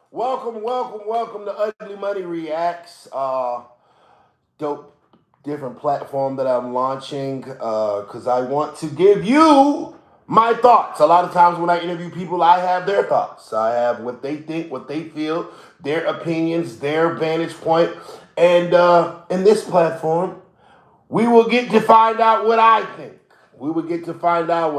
Welcome to Ugly Money Reacts. Dope, different platform that I'm launching because I want to give you my thoughts. A lot of times when I interview people, I have their thoughts. I have what they think, what they feel, their opinions, their vantage point. And in this platform, we will get to find out what I think. We will get to find out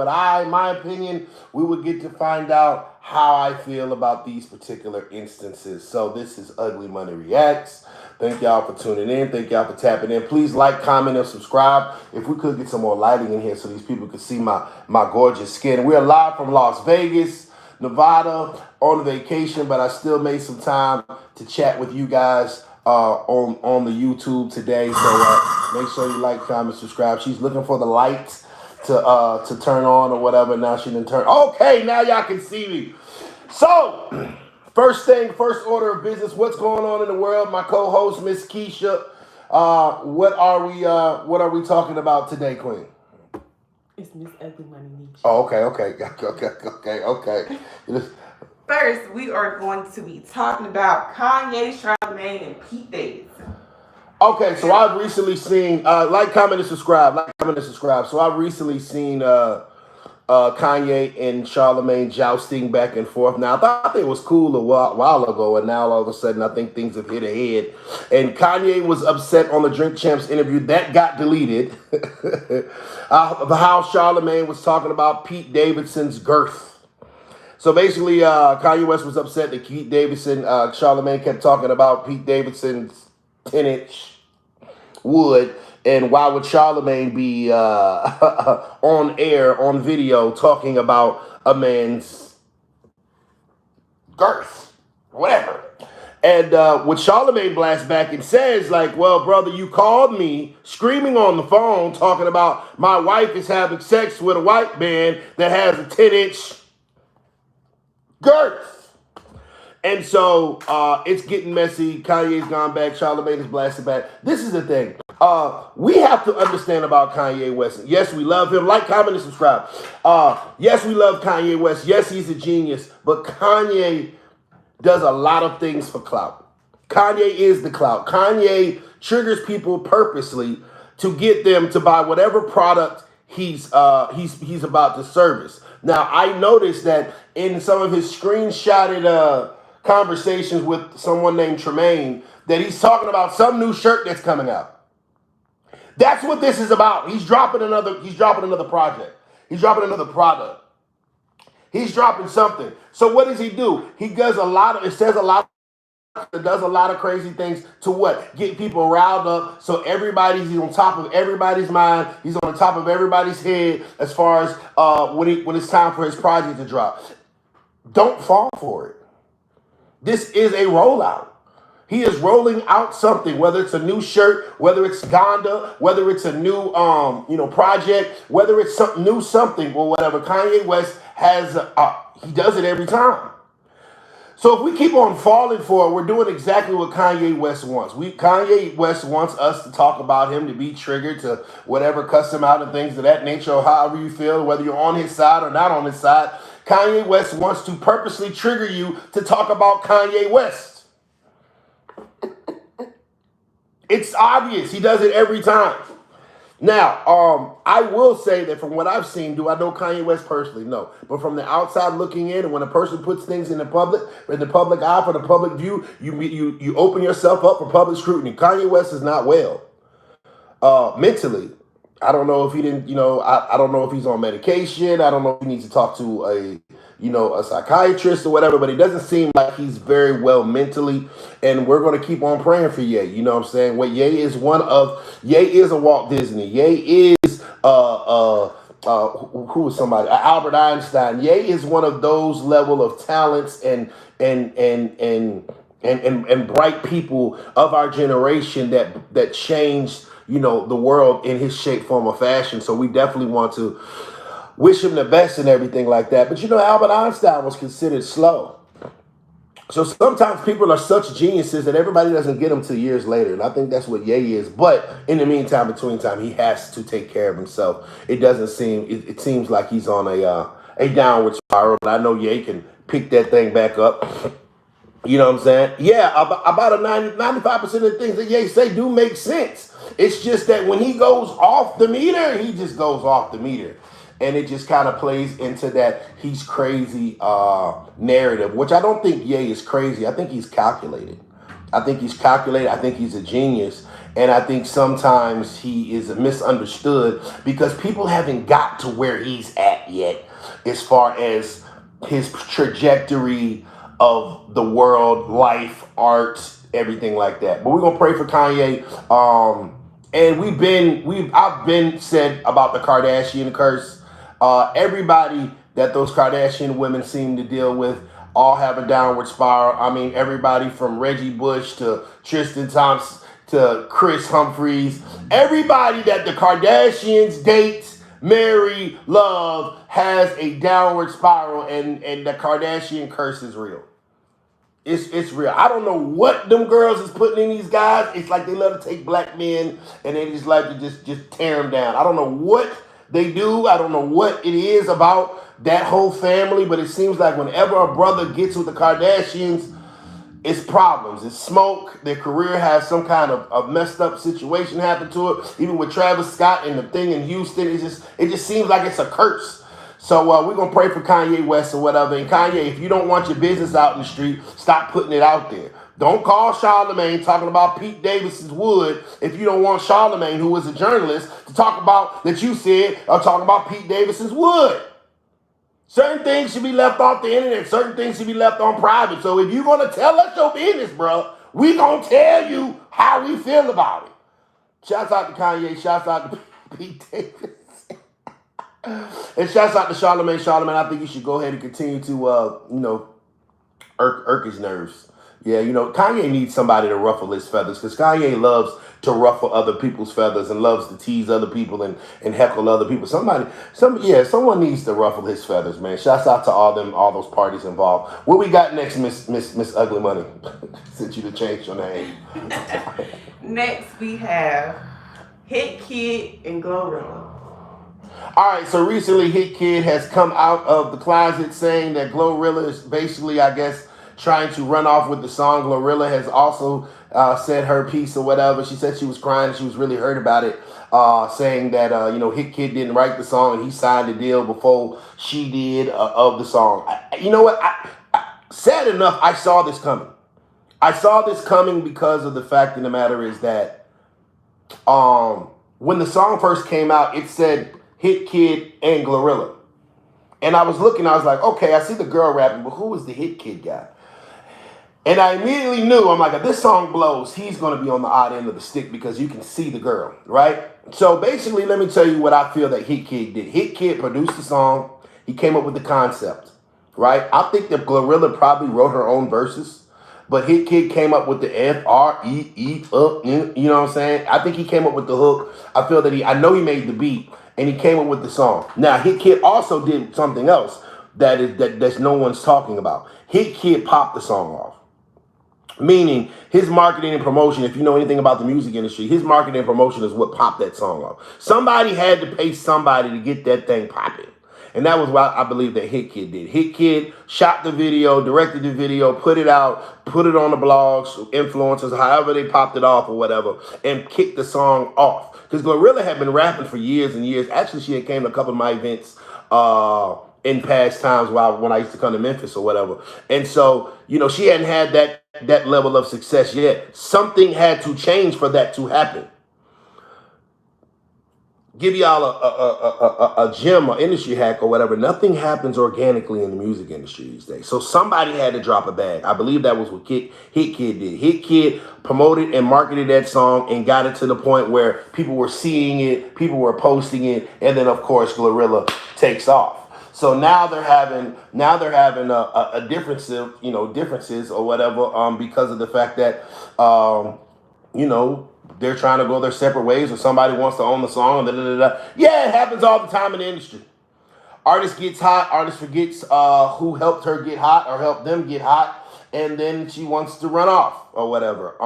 my opinion. We will get to find out how I feel about these particular instances. So this is Ugly Money Reacts. Thank y'all for tuning in. Thank y'all for tapping in. Please like, comment, and subscribe. If we could get some more lighting in here so these people could see my gorgeous skin. We're live from Las Vegas, Nevada, on vacation, but I still made some time to chat with you guys on the YouTube today. So make sure you like, comment, subscribe. She's looking for the light to turn on or whatever. Now she didn't turn. Okay, now y'all can see me. So first order of business. What's going on in the world? My co-host Miss Keisha. What are we talking about today, Queen? It's Miss Ugly Money Nietzsche. Oh, okay. First, we are going to be talking about Kanye, Charlamagne, and Pete Davidson. Okay, so I've recently seen like, comment, and subscribe. So I've recently seen Kanye and Charlamagne jousting back and forth. Now I thought it was cool a while ago, and now all of a sudden I think things have hit ahead. And Kanye was upset on the Drink Champs interview that got deleted. How Charlamagne was talking about Pete Davidson's girth. So basically, Kanye West was upset that Pete Davidson, Charlamagne kept talking about Pete Davidson's 10-inch wood, and why would Charlamagne be on air, on video, talking about a man's girth, whatever. And what Charlamagne blasts back and says, like, well, brother, you called me screaming on the phone talking about my wife is having sex with a white man that has a 10-inch girth. And so it's getting messy. Kanye's gone back. Charlamagne is blasted back. This is the thing. We have to understand about Kanye West. Yes, we love him. Like, comment, and subscribe. Yes, we love Kanye West. Yes, he's a genius. But Kanye does a lot of things for clout. Kanye is the clout. Kanye triggers people purposely to get them to buy whatever product he's about to service. Now, I noticed that in some of his screenshotted conversations with someone named Tremaine, that he's talking about some new shirt that's coming out. That's what this is about. He's dropping another project. He's dropping another product. He's dropping something. So what does he do? He does a lot of crazy things to what? Get people riled up. So he's on top of everybody's mind. He's on top of everybody's head as far as when it's time for his project to drop. Don't fall for it. This is a rollout. He is rolling out something, whether it's a new shirt, whether it's Gonda, whether it's a new project, whether it's something or whatever. Kanye West has he does it every time. So if we keep on falling for it, we're doing exactly what Kanye West wants. Kanye West wants us to talk about him, to be triggered, to whatever, cuss him out and things of that nature, or however you feel, whether you're on his side or not on his side. Kanye West wants to purposely trigger you to talk about Kanye West. It's obvious. He does it every time. Now, I will say that from what I've seen, do I know Kanye West personally? No. But from the outside looking in, and when a person puts things in the public eye, for the public view, you open yourself up for public scrutiny. Kanye West is not well mentally. I don't know if he didn't, I don't know if he's on medication. I don't know if he needs to talk to a psychiatrist or whatever, but it doesn't seem like he's very well mentally. And we're going to keep on praying for Ye. You know what I'm saying? Ye is a Walt Disney. Ye is, who is somebody? Albert Einstein. Ye is one of those level of talents and bright people of our generation that changed, the world in his shape, form, or fashion. So we definitely want to wish him the best and everything like that. But Albert Einstein was considered slow. So sometimes people are such geniuses that everybody doesn't get them till years later. And I think that's what Ye is. But in the meantime, between time, he has to take care of himself. It seems like he's on a downward spiral. But I know Ye can pick that thing back up. You know what I'm saying? Yeah, about a 95% of the things that Ye say do make sense. It's just that when he goes off the meter, he just goes off the meter. And it just kind of plays into that he's crazy narrative, which I don't think Ye is crazy. I think he's calculated. I think he's calculated. I think he's a genius. And I think sometimes he is misunderstood because people haven't got to where he's at yet as far as his trajectory of the world, life, art, everything like that. But we're gonna pray for Kanye. And I've been said about the Kardashian curse. Everybody that those Kardashian women seem to deal with all have a downward spiral. I mean, everybody from Reggie Bush to Tristan Thompson to Chris Humphries, everybody that the Kardashians date, marry, love, has a downward spiral, and the Kardashian curse is real. It's real. I don't know what them girls is putting in these guys. It's like they love to take black men and they just like to just tear them down. I don't know what they do. I don't know what it is about that whole family, but it seems like whenever a brother gets with the Kardashians, it's problems. It's smoke. Their career has some kind of messed up situation happen to it. Even with Travis Scott and the thing in Houston, it just seems like it's a curse. So we're going to pray for Kanye West or whatever. And Kanye, if you don't want your business out in the street, stop putting it out there. Don't call Charlemagne talking about Pete Davidson's wood if you don't want Charlemagne, who was a journalist, to talk about that you said or talking about Pete Davidson's wood. Certain things should be left off the internet. Certain things should be left on private. So if you're going to tell us your business, bro, we going to tell you how we feel about it. Shouts out to Kanye. Shouts out to Pete Davidson. And shouts out to Charlemagne. Charlemagne, I think you should go ahead and continue to, irk his nerves. Yeah, Kanye needs somebody to ruffle his feathers because Kanye loves to ruffle other people's feathers and loves to tease other people and heckle other people. Someone needs to ruffle his feathers, man. Shouts out to all those parties involved. What we got next, Miss Ugly Money? Since you to change your name. Next we have Hitkidd and Glorilla. All right, so recently Hitkidd has come out of the closet saying that Glorilla is basically, I guess, trying to run off with the song. Glorilla has also said her piece or whatever. She said she was crying. She was really hurt about it, saying that, Hitkidd didn't write the song and he signed the deal before she did of the song. You know what? Sad enough, I saw this coming. I saw this coming because of the fact of the matter is that when the song first came out, it said Hitkidd and Glorilla. And I was looking, I was like, okay, I see the girl rapping, but who is the Hitkidd guy? And I immediately knew, I'm like, if this song blows, he's going to be on the odd end of the stick because you can see the girl, right? So basically, let me tell you what I feel that Hitkidd did. Hitkidd produced the song. He came up with the concept, right? I think that Glorilla probably wrote her own verses, but Hitkidd came up with the F-R-E-E, you know what I'm saying? I think he came up with the hook. I feel that I know he made the beat, and he came up with the song. Now, Hitkidd also did something else that's no one's talking about. Hitkidd popped the song off. Meaning, his marketing and promotion, if you know anything about the music industry, his marketing and promotion is what popped that song off. Somebody had to pay somebody to get that thing popping. And that was what I believe that Hitkidd did. Hitkidd shot the video, directed the video, put it out, put it on the blogs, influencers, however they popped it off or whatever, and kicked the song off. Because Glorilla had been rapping for years and years. Actually, she had came to a couple of my events in past times when I used to come to Memphis or whatever. And so, she hadn't had that level of success yet. Something had to change for that to happen. Give y'all a gem or industry hack or whatever. Nothing happens organically in the music industry these days. So somebody had to drop a bag. I believe that was what Hitkidd did. Hitkidd promoted and marketed that song and got it to the point where people were seeing it, people were posting it, and then of course Glorilla takes off. So now they're having a differences or whatever because of the fact that they're trying to go their separate ways or somebody wants to own the song. Yeah, it happens all the time in the industry. Artist gets hot. Artist forgets who helped her get hot or helped them get hot. And then she wants to run off or whatever.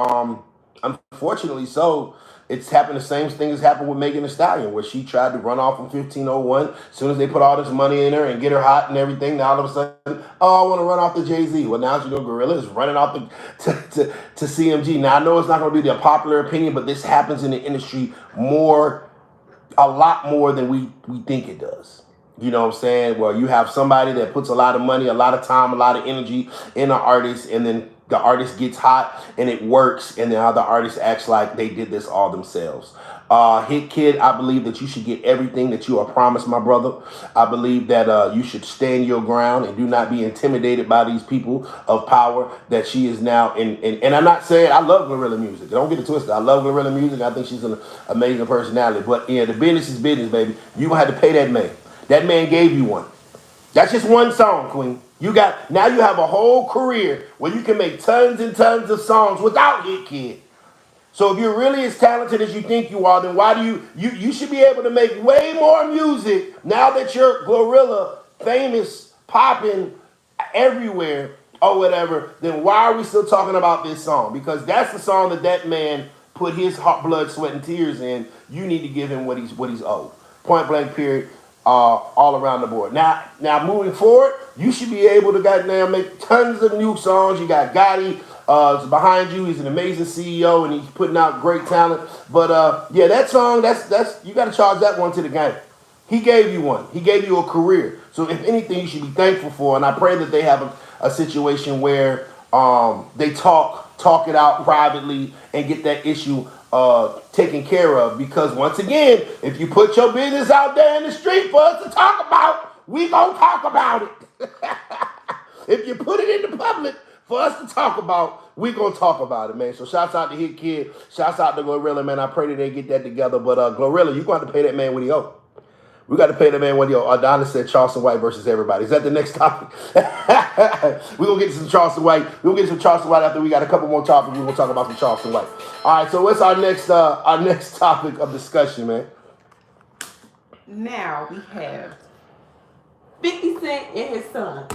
Unfortunately, so it's happened. The same thing has happened with Megan Thee Stallion, where she tried to run off from 1501. As soon as they put all this money in her and get her hot and everything, now all of a sudden, oh, I want to run off to Jay-Z. Well, now you know Glorilla is running off to CMG. Now I know it's not going to be the popular opinion, but this happens in the industry a lot more than we think it does. You know what I'm saying? Well, you have somebody that puts a lot of money, a lot of time, a lot of energy in an artist, and then the artist gets hot and it works, and then how the artist acts like they did this all themselves. Hitkidd, I believe that you should get everything that you are promised, my brother. I believe that you should stand your ground and do not be intimidated by these people of power that she is now in. And I'm not saying I love Glorilla music. Don't get it twisted. I love Glorilla music. I think she's an amazing personality. But yeah, the business is business, baby. You gonna have to pay that man. That man gave you one. That's just one song, Queen. Now you have a whole career where you can make tons and tons of songs without Hitkidd. So if you're really as talented as you think you are, then why do you should be able to make way more music now that you're Glorilla, famous, popping everywhere or whatever, then why are we still talking about this song? Because that's the song that man put his heart, blood, sweat, and tears in. You need to give him what he's owed. Point blank, period. All around the board. Now moving forward, you should be able to goddamn make tons of new songs. You got Gotti behind you. He's an amazing CEO and he's putting out great talent. But yeah, that song, that's you got to charge that one to the game. He gave you one. He gave you a career. So if anything, you should be thankful for. And I pray that they have a situation where they talk it out privately and get that issue taken care of, because once again, if you put your business out there in the street for us to talk about, we gonna talk about it. If you put it in the public for us to talk about, we gonna talk about it, man. So shouts out to Hitkidd, shouts out to Glorilla, man. I pray that they get that together. But Glorilla, you gonna have to pay that man what he owes. We got to pay the man what he owes. Adonis said Charleston White versus everybody. Is that the next topic? We're going to get to some Charleston White. We'll get to some Charleston White after we got a couple more topics. We're going to talk about some Charleston White. All right, so what's our next topic of discussion, man? Now we have 50 Cent and his son.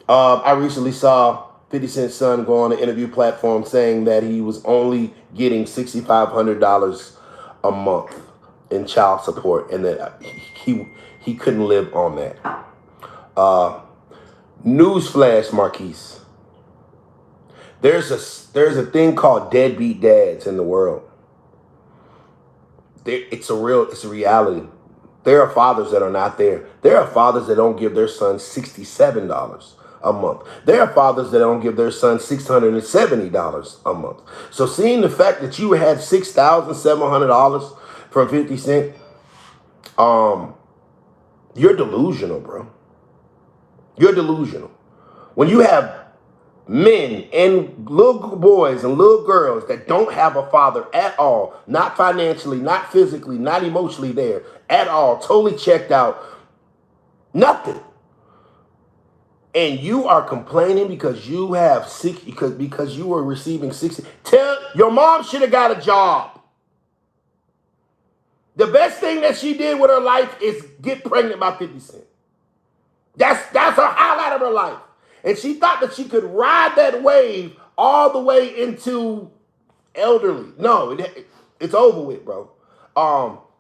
I recently saw 50 Cent's son go on an interview platform saying that he was only getting $6,500 a month in child support, and that he couldn't live on that. Newsflash, Marquise. There's a thing called deadbeat dads in the world. It's a reality. There are fathers that are not there. There are fathers that don't give their son $67 a month. There are fathers that don't give their son $670 a month. So seeing the fact that you had $6,700 from 50 Cent, you're delusional, bro. You're delusional. When you have men and little boys and little girls that don't have a father at all, not financially, not physically, not emotionally there at all, totally checked out, nothing. And you are complaining because you have because you were receiving 60. Tell your mom should have got a job. The best thing that she did with her life is get pregnant by 50 Cent. That's her highlight of her life. And she thought that she could ride that wave all the way into elderly. No, it's over with, bro.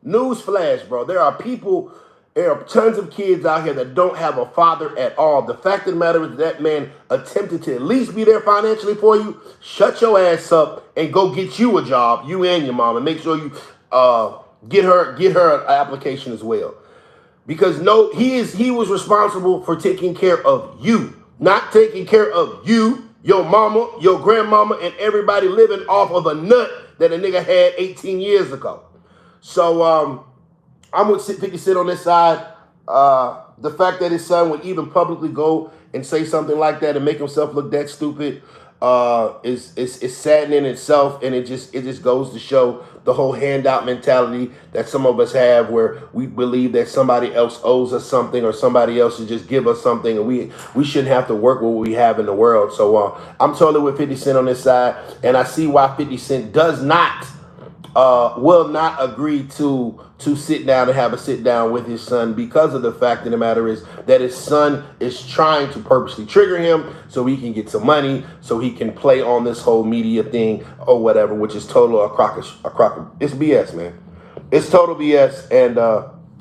News flash, bro. There are tons of kids out here that don't have a father at all. The fact of the matter is that man attempted to at least be there financially for you. Shut your ass up and go get you a job, you and your mom, and make sure you get her an application as well. Because he was responsible for taking care of you, not taking care of you, your mama, your grandmama, and everybody living off of a nut that a nigga had 18 years ago. So I'm with 50 Cent on this side. The fact that his son would even publicly go and say something like that and make himself look that stupid is saddening in itself, and it just goes to show the whole handout mentality that some of us have, where we believe that somebody else owes us something or somebody else should just give us something, and we shouldn't have to work what we have in the world. So I'm totally with 50 Cent on this side, and I see why 50 Cent does not will not agree to sit down and have a sit down with his son because of the fact of the matter is that his son is trying to purposely trigger him so he can get some money, so he can play on this whole media thing or whatever, which is total it's BS, man. It's total BS. And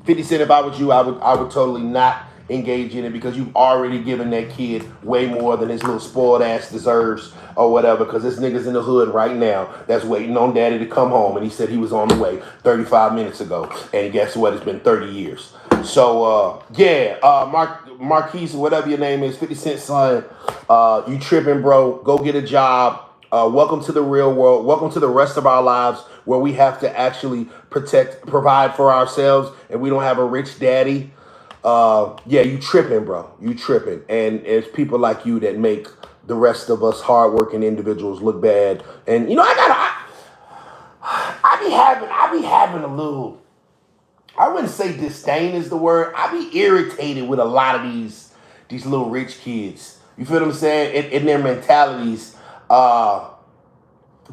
50 Cent, if I was you, I would totally not engage in it because you've already given that kid way more than his little spoiled ass deserves or whatever, because this nigga's in the hood right now that's waiting on daddy to come home, and he said he was on the way 35 minutes ago, and guess what, it's been 30 years. So Marquise, whatever your name is, 50 Cent son, you tripping, bro. Go get a job. Welcome to the real world. Welcome to the rest of our lives where we have to actually provide for ourselves, and we don't have a rich daddy. You tripping, bro. You tripping. And it's people like you that make the rest of us hardworking individuals look bad. And I be having a little, I wouldn't say disdain is the word. I be irritated with a lot of these little rich kids. You feel what I'm saying? In their mentalities.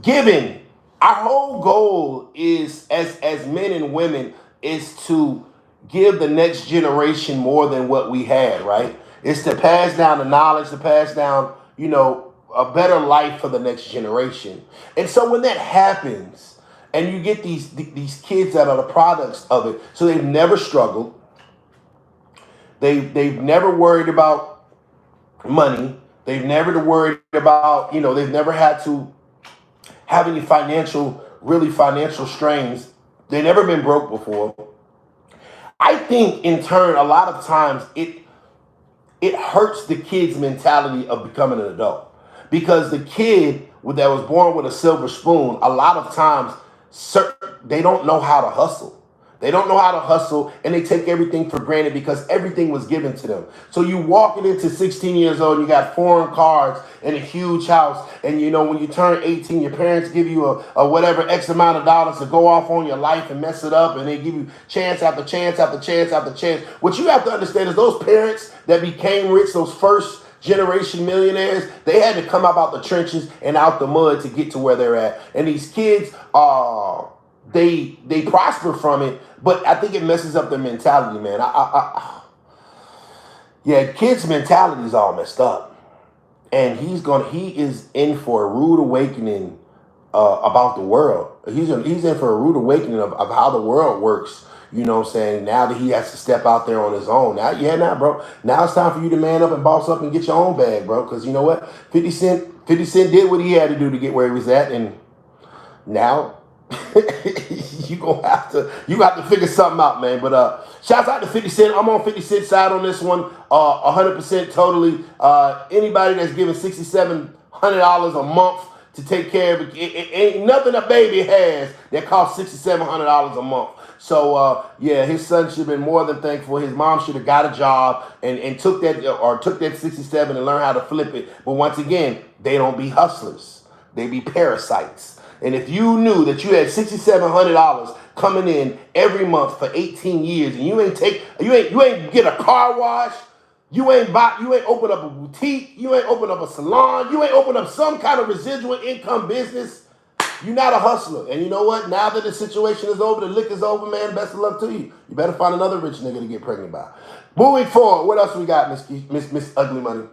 Given our whole goal is as men and women is to give the next generation more than what we had, right? It's to pass down the knowledge, to pass down, a better life for the next generation. And so when that happens, and you get these kids that are the products of it, so they've never struggled, they've never worried about money, they've never worried about, they've never had to have any financial strains, they've never been broke before. I think in turn, a lot of times it hurts the kid's mentality of becoming an adult. Because the kid that was born with a silver spoon, a lot of times they don't know how to hustle. They don't know how to hustle, and they take everything for granted because everything was given to them. So you walking into 16 years old, you got foreign cars and a huge house, and when you turn 18, your parents give you a whatever X amount of dollars to go off on your life and mess it up, and they give you chance after chance after chance after chance. What you have to understand is those parents that became rich, those first generation millionaires, they had to come up out the trenches and out the mud to get to where they're at. And these kids they prosper from it, but I think it messes up their mentality, man. Kids' mentality is all messed up, and he is in for a rude awakening about the world. He's in for a rude awakening of how the world works. You know what I'm saying? Now that he has to step out there on his own. Now, bro. Now it's time for you to man up and boss up and get your own bag, bro. Because you know what? 50 Cent did what he had to do to get where he was at, and now you have to figure something out, man. But shouts out to 50 Cent. I'm on 50 Cent's side on this one. 100% totally. Anybody that's giving $6,700 a month to take care of it, ain't nothing a baby has that costs $6,700 a month. So his son should have been more than thankful. His mom should have got a job and took that 67 and learned how to flip it. But once again, they don't be hustlers. They be parasites. And if you knew that you had $6,700 coming in every month for 18 years, and you ain't get a car wash, you ain't open up a boutique, you ain't open up a salon, you ain't open up some kind of residual income business, you're not a hustler. And you know what? Now that the situation is over, the liquor's over, man, best of luck to you. You better find another rich nigga to get pregnant by. Moving forward, what else we got, Miss Ugly Money?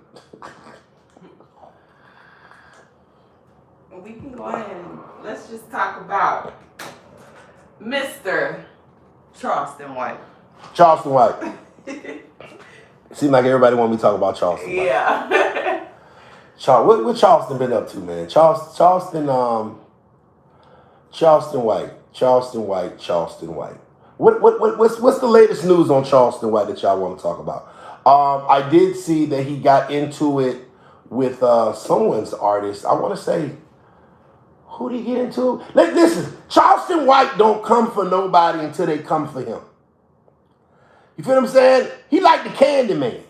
We can go ahead and let's just talk about Mr. Charleston White. Charleston White. Seems like everybody want me to talk about Charleston White. Yeah. What Charleston been up to, man? Charleston White. What's the latest news on Charleston White that y'all want to talk about? I did see that he got into it with someone's artist. I want to say, who did he get into? Listen, Charleston White don't come for nobody until they come for him. You feel what I'm saying? He like the Candy Man.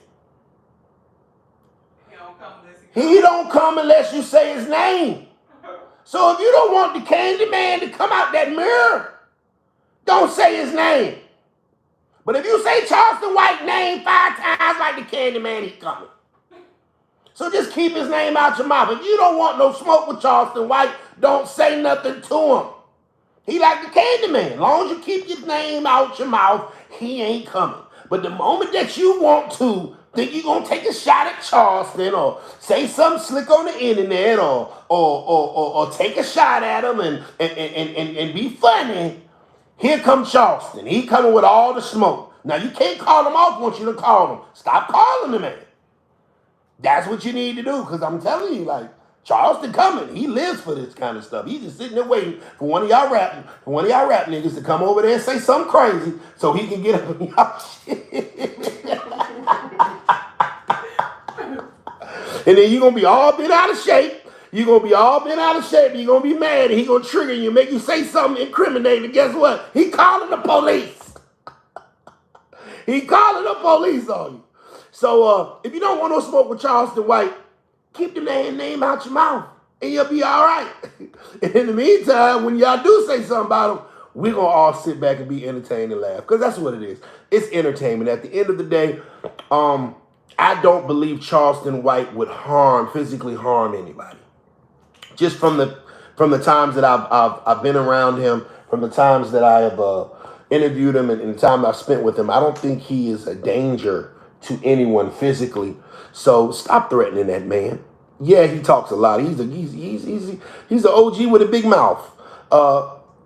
He don't come unless you say his name. So if you don't want the Candy Man to come out that mirror, don't say his name. But if you say Charleston White name 5 times like the Candy Man, he coming. So just keep his name out your mouth. If you don't want no smoke with Charleston White, don't say nothing to him. He like the candy man. As long as you keep your name out your mouth, he ain't coming. But the moment that you want to think you're gonna take a shot at Charleston or say something slick on the internet or take a shot at him and be funny, here comes Charleston. He coming with all the smoke. Now you can't call him off once you done called him. Stop calling the man. That's what you need to do, because I'm telling you, like, Charleston coming. He lives for this kind of stuff. He's just sitting there waiting for one of y'all rap niggas to come over there and say something crazy so he can get up in y'all shit. And then you're going to be all bent out of shape. You're going to be all bent out of shape. You're going to be mad. And he's going to trigger you, make you say something incriminating. And guess what? He calling the police. He calling the police on you. So if you don't want no smoke with Charleston White, keep the man's name out your mouth, and you'll be all right. And in the meantime, when y'all do say something about him, we're going to all sit back and be entertained and laugh, because that's what it is. It's entertainment. At the end of the day, I don't believe Charleston White would physically harm anybody. Just from the times that I've been around him, from the times that I have interviewed him and the time I've spent with him, I don't think he is a danger to anyone physically. So stop threatening that man. Yeah, he talks a lot. He's an OG with a big mouth.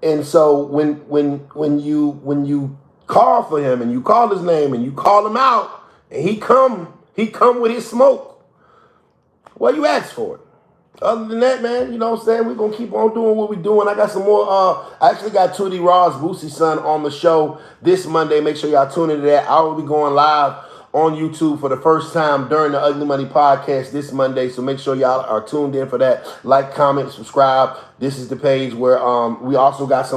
And so when you call for him and you call his name and you call him out and he come with his smoke, well, you asked for it. Other than that, man, you know what I'm saying? We're going to keep on doing what we're doing. I got some more. I actually got Tootie Ross, Boosie's son, on the show this Monday. Make sure y'all tune into that. I will be going live on YouTube for the first time during the Ugly Money podcast this Monday. So make sure y'all are tuned in for that. Like, comment, subscribe. This is the page where we also got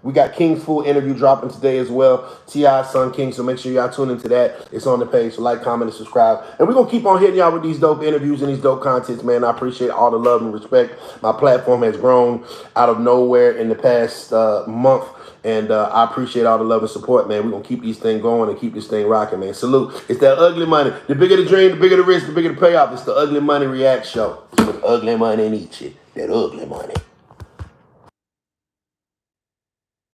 we got King's Full interview dropping today as well. T.I.'s son King. So make sure y'all tune into that. It's on the page. So like, comment, and subscribe. And we're going to keep on hitting y'all with these dope interviews and these dope contents, man. I appreciate all the love and respect. My platform has grown out of nowhere in the past month. And I appreciate all the love and support, man. We're going to keep these things going and keep this thing rocking, man. Salute. It's that Ugly Money. The bigger the dream, the bigger the risk, the bigger the payoff. It's the Ugly Money React Show. With Ugly Money in each shit. That ugly money.